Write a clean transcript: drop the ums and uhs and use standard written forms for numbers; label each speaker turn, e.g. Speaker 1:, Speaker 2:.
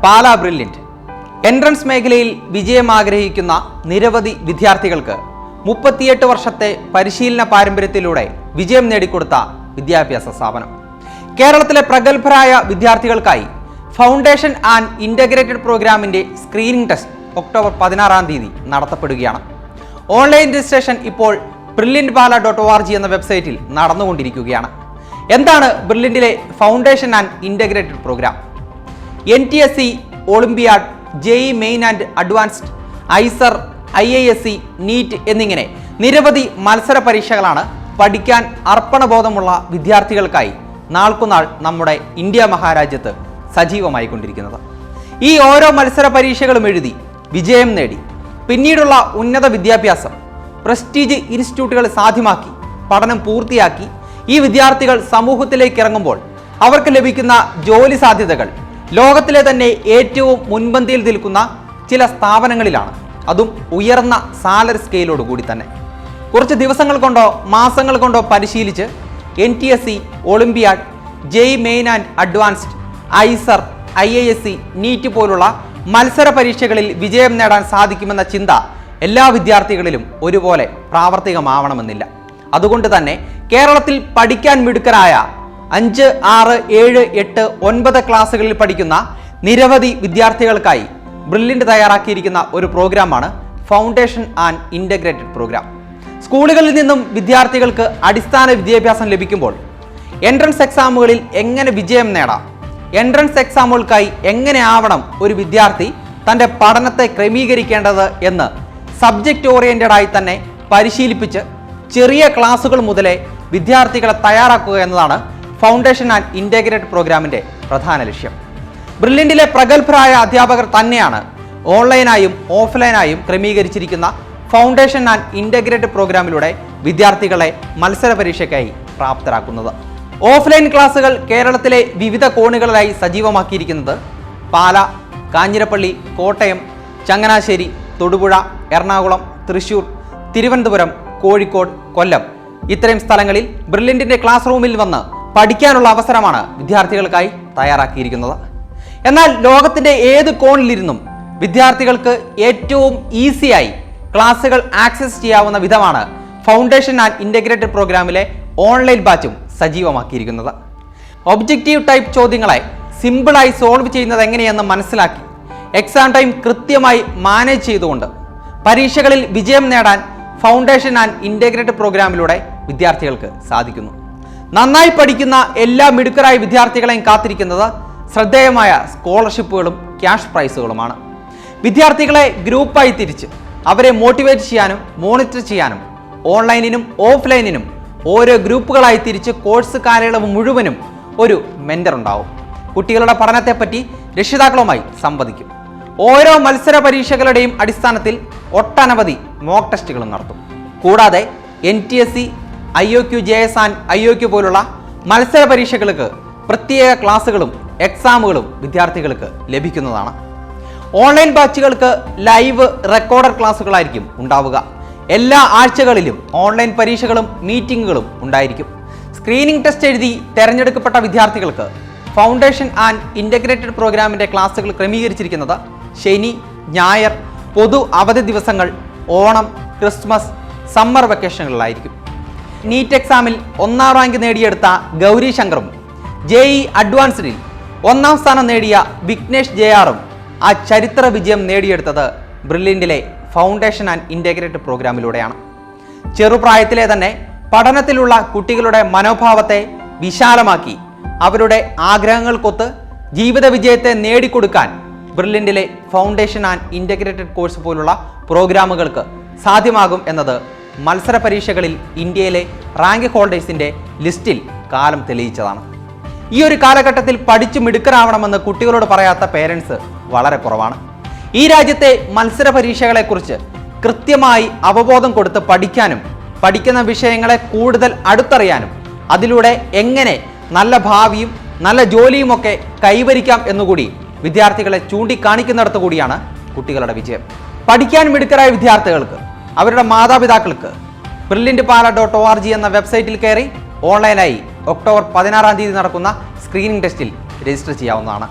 Speaker 1: Pala brilliant. Entrance മേഖലയിൽ വിജയം ആഗ്രഹിക്കുന്ന നിരവധി വിദ്യാർത്ഥികൾക്ക് 38 വർഷത്തെ പരിശീലന പാരമ്പര്യത്തിലൂടെ വിജയം നേടിക്കൊടുത്ത വിദ്യാഭ്യാസ സ്ഥാപനം. കേരളത്തിലെ പ്രഗത്ഭരായ വിദ്യാർത്ഥികൾക്കായി ഫൗണ്ടേഷൻ ആൻഡ് ഇൻ്റഗ്രേറ്റഡ് പ്രോഗ്രാമിൻ്റെ സ്ക്രീനിംഗ് ടെസ്റ്റ് ഒക്ടോബർ 16 നടത്തപ്പെടുകയാണ്. ഓൺലൈൻ രജിസ്ട്രേഷൻ ഇപ്പോൾ brilliantpala.org എന്ന വെബ്സൈറ്റിൽ നടന്നുകൊണ്ടിരിക്കുകയാണ്. എന്താണ് ബ്രില്യൻറ്റിലെ foundation and integrated programme? NTSC, olympiad, JEE main and advanced, IISER, IISc, NEET എന്നിങ്ങനെ നിരവധി മത്സര പരീക്ഷകളാണ് പഠിക്കാൻ അർപ്പണബോധമുള്ള വിദ്യാർത്ഥികൾക്കായി നാൾക്കുനാൾ നമ്മുടെ ഇന്ത്യ മഹാരാജ്യത്ത് സജീവമായിക്കൊണ്ടിരിക്കുന്നത്. ഈ ഓരോ മത്സര പരീക്ഷകളും എഴുതി വിജയം നേടി പിന്നീടുള്ള ഉന്നത വിദ്യാഭ്യാസം പ്രസ്റ്റീജ് ഇൻസ്റ്റിറ്റ്യൂട്ടുകൾ സാധ്യമാക്കി പഠനം പൂർത്തിയാക്കി ഈ വിദ്യാർത്ഥികൾ സമൂഹത്തിലേക്ക് ഇറങ്ങുമ്പോൾ അവർക്ക് ലഭിക്കുന്ന ജോലി സാധ്യതകൾ ലോകത്തിലെ തന്നെ ഏറ്റവും മുൻപന്തിയിൽ നിൽക്കുന്ന ചില സ്ഥാപനങ്ങളിലാണ്. അതും ഉയർന്ന സാലറി സ്കെയിലോടുകൂടി തന്നെ. കുറച്ച് ദിവസങ്ങൾ കൊണ്ടോ മാസങ്ങൾ കൊണ്ടോ പരിശീലിച്ച് NTSC, olympiad, JEE main and advanced, IISER, IISc, NEET പോലുള്ള മത്സര പരീക്ഷകളിൽ വിജയം നേടാൻ സാധിക്കുമെന്ന ചിന്ത എല്ലാ വിദ്യാർത്ഥികളിലും ഒരുപോലെ പ്രാവർത്തികമാവണമെന്നില്ല. അതുകൊണ്ട് തന്നെ കേരളത്തിൽ പഠിക്കാൻ മിടുക്കരായ 5, 6, 7, 8, 9 ക്ലാസ്സുകളിൽ പഠിക്കുന്ന നിരവധി വിദ്യാർത്ഥികൾക്കായി ബ്രില്യൻറ്റ് തയ്യാറാക്കിയിരിക്കുന്ന ഒരു പ്രോഗ്രാമാണ് ഫൗണ്ടേഷൻ ആൻഡ് ഇൻ്റഗ്രേറ്റഡ് പ്രോഗ്രാം. സ്കൂളുകളിൽ നിന്നും വിദ്യാർത്ഥികൾക്ക് അടിസ്ഥാന വിദ്യാഭ്യാസം ലഭിക്കുമ്പോൾ എൻട്രൻസ് എക്സാമുകളിൽ എങ്ങനെ വിജയം നേടാം, എൻട്രൻസ് എക്സാമുകൾക്കായി എങ്ങനെ ആവണം ഒരു വിദ്യാർത്ഥി തൻ്റെ പഠനത്തെ ക്രമീകരിക്കേണ്ടത് എന്ന് സബ്ജക്റ്റ് ഓറിയൻറ്റഡായി തന്നെ പരിശീലിപ്പിച്ച് ചെറിയ ക്ലാസ്സുകൾ മുതലേ വിദ്യാർത്ഥികളെ തയ്യാറാക്കുക എന്നതാണ് ഫൗണ്ടേഷൻ ആൻഡ് ഇൻ്റഗ്രേറ്റഡ് പ്രോഗ്രാമിൻ്റെ പ്രധാന ലക്ഷ്യം. ബ്രില്യൻറ്റിലെ പ്രഗത്ഭരായ അധ്യാപകർ തന്നെയാണ് ഓൺലൈനായും ഓഫ്ലൈനായും ക്രമീകരിച്ചിരിക്കുന്ന ഫൗണ്ടേഷൻ ആൻഡ് ഇൻ്റഗ്രേറ്റഡ് പ്രോഗ്രാമിലൂടെ വിദ്യാർത്ഥികളെ മത്സര പരീക്ഷയ്ക്കായി പ്രാപ്തരാക്കുന്നത്. ഓഫ്ലൈൻ ക്ലാസ്സുകൾ കേരളത്തിലെ വിവിധ കോണുകളിലായി സജീവമാക്കിയിരിക്കുന്നത് പാല, കാഞ്ഞിരപ്പള്ളി, കോട്ടയം, ചങ്ങനാശ്ശേരി, തൊടുപുഴ, എറണാകുളം, തൃശൂർ, തിരുവനന്തപുരം, കോഴിക്കോട്, കൊല്ലം ഇത്തരം സ്ഥലങ്ങളിൽ ബ്രില്യൻറ്റിൻ്റെ ക്ലാസ് റൂമിൽ വന്ന് പഠിക്കാനുള്ള അവസരമാണ് വിദ്യാർത്ഥികൾക്കായി തയ്യാറാക്കിയിരിക്കുന്നത്. എന്നാൽ ലോകത്തിൻ്റെ ഏത് കോണിലിരുന്നും വിദ്യാർത്ഥികൾക്ക് ഏറ്റവും ഈസിയായി ക്ലാസ്സുകൾ ആക്സസ് ചെയ്യാവുന്ന വിധമാണ് ഫൗണ്ടേഷൻ ആൻഡ് ഇൻ്റഗ്രേറ്റഡ് പ്രോഗ്രാമിലെ ഓൺലൈൻ ബാച്ചും സജീവമാക്കിയിരിക്കുന്നത്. ഒബ്ജക്റ്റീവ് ടൈപ്പ് ചോദ്യങ്ങളെ സിമ്പിളായി സോൾവ് ചെയ്യുന്നത് എങ്ങനെയെന്ന് മനസ്സിലാക്കി എക്സാം ടൈം കൃത്യമായി മാനേജ് ചെയ്തുകൊണ്ട് പരീക്ഷകളിൽ വിജയം നേടാൻ ഫൗണ്ടേഷൻ ആൻഡ് ഇൻ്റഗ്രേറ്റഡ് പ്രോഗ്രാമിലൂടെ വിദ്യാർത്ഥികൾക്ക് സാധിക്കുന്നു. നന്നായി പഠിക്കുന്ന എല്ലാ മിടുക്കരായ വിദ്യാർത്ഥികളെയും കാത്തിരിക്കുന്നത് ശ്രദ്ധേയമായ സ്കോളർഷിപ്പുകളും ക്യാഷ് പ്രൈസുകളുമാണ്. വിദ്യാർത്ഥികളെ ഗ്രൂപ്പായി തിരിച്ച് അവരെ മോട്ടിവേറ്റ് ചെയ്യാനും മോണിറ്റർ ചെയ്യാനും ഓൺലൈനിനും ഓഫ്ലൈനിനും ഓരോ ഗ്രൂപ്പുകളായി തിരിച്ച് കോഴ്സ് കാലയളവ് മുഴുവനും ഒരു മെന്റർ ഉണ്ടാവും. കുട്ടികളുടെ പഠനത്തെപ്പറ്റി രക്ഷിതാക്കളുമായി സംവദിക്കും. ഓരോ മത്സര പരീക്ഷകളുടെയും അടിസ്ഥാനത്തിൽ ഒട്ടനവധി മോക്ക് ടെസ്റ്റുകളും നടത്തും. കൂടാതെ NTSC, IOQ, JS and IOQ പോലുള്ള മത്സര പരീക്ഷകൾക്ക് പ്രത്യേക ക്ലാസ്സുകളും എക്സാമുകളും വിദ്യാർത്ഥികൾക്ക് ലഭിക്കുന്നതാണ്. ഓൺലൈൻ ബാച്ചുകൾക്ക് ലൈവ് റെക്കോർഡഡ് ക്ലാസ്സുകളായിരിക്കും ഉണ്ടാവുക. എല്ലാ ആഴ്ചകളിലും ഓൺലൈൻ പരീക്ഷകളും മീറ്റിങ്ങുകളും ഉണ്ടായിരിക്കും. സ്ക്രീനിംഗ് ടെസ്റ്റ് എഴുതി തിരഞ്ഞെടുക്കപ്പെട്ട വിദ്യാർത്ഥികൾക്ക് ഫൗണ്ടേഷൻ ആൻഡ് ഇൻ്റഗ്രേറ്റഡ് പ്രോഗ്രാമിൻ്റെ ക്ലാസ്സുകൾ ക്രമീകരിച്ചിരിക്കുന്നത് ശനി, ഞായർ, പൊതു അവധി ദിവസങ്ങൾ, ഓണം, ക്രിസ്മസ്, സമ്മർ വെക്കേഷനുകളിലായിരിക്കും. നീറ്റ് എക്സാമിൽ 1ാം റാങ്ക് നേടിയെടുത്ത ഗൗരി ശങ്കറും JEE അഡ്വാൻസ്ഡിൽ 1ാം സ്ഥാനം നേടിയ വിഘ്നേഷ് JRും ആ ചരിത്ര വിജയം നേടിയെടുത്തത് ബ്രില്യൻറ്റിലെ ഫൗണ്ടേഷൻ ആൻഡ് ഇൻ്റഗ്രേറ്റഡ് പ്രോഗ്രാമിലൂടെയാണ്. ചെറുപ്രായത്തിലെ തന്നെ പഠനത്തിലുള്ള കുട്ടികളുടെ മനോഭാവത്തെ വിശാലമാക്കി അവരുടെ ആഗ്രഹങ്ങൾക്കൊത്ത് ജീവിത വിജയത്തെ നേടിക്കൊടുക്കാൻ ബ്രില്യൻറ്റിലെ ഫൗണ്ടേഷൻ ആൻഡ് ഇൻ്റഗ്രേറ്റഡ് കോഴ്സ് പോലുള്ള പ്രോഗ്രാമുകൾക്ക് സാധ്യമാകും എന്നത് മത്സര പരീക്ഷകളിൽ ഇന്ത്യയിലെ റാങ്ക് ഹോൾഡേഴ്സിൻ്റെ ലിസ്റ്റിൽ കാലം തെളിയിച്ചതാണ്. ഈ ഒരു കാലഘട്ടത്തിൽ പഠിച്ചു മിടുക്കരാവണമെന്ന് കുട്ടികളോട് പറയാത്ത പേരൻസ് വളരെ കുറവാണ്. ഈ രാജ്യത്തെ മത്സര പരീക്ഷകളെക്കുറിച്ച് കൃത്യമായി അവബോധം കൊടുത്ത് പഠിക്കാനും പഠിക്കുന്ന വിഷയങ്ങളെ കൂടുതൽ അടുത്തറിയാനും അതിലൂടെ എങ്ങനെ നല്ല ഭാവിയും നല്ല ജോലിയുമൊക്കെ കൈവരിക്കാം എന്നുകൂടി വിദ്യാർത്ഥികളെ ചൂണ്ടിക്കാണിക്കുന്നിടത്തു കൂടിയാണ് കുട്ടികളുടെ വിജയം. പഠിക്കാൻ മിടുക്കരായ വിദ്യാർത്ഥികൾക്ക് അവരുടെ മാതാപിതാക്കൾക്ക് brilliantpala.org എന്ന വെബ്സൈറ്റിൽ കയറി ഓൺലൈനായി ഒക്ടോബർ 16 നടക്കുന്ന സ്ക്രീനിംഗ് ടെസ്റ്റിൽ രജിസ്റ്റർ ചെയ്യാവുന്നതാണ്.